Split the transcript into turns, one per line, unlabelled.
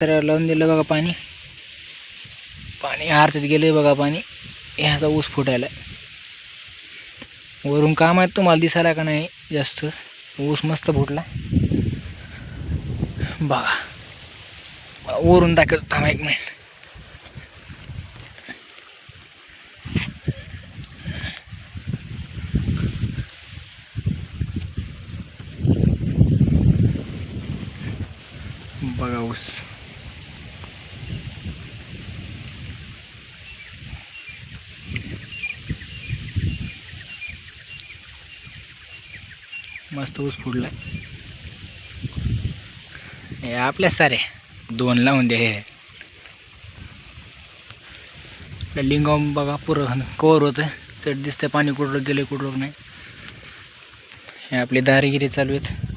तर लावून दिलं बघा पाणी आरतीत गेले बघा पाणी. ह्याचा ऊस फुटायला वरून काम आहे, तुम्हाला दिसायला का नाही जास्त. ऊस मस्त फुटला बघा. वरून दाखवतो थांबा एक मिनिट. बघा ऊस मस्त ऊस फुटला. हे आपल्या सारे 2 लावून दे. हे लिंगाम बघा पुरं कवर होतं. चढ दिसतं पाणी कुठं गेलं कुठं नाही. हे आपली दारिगिरी चालू आहेत.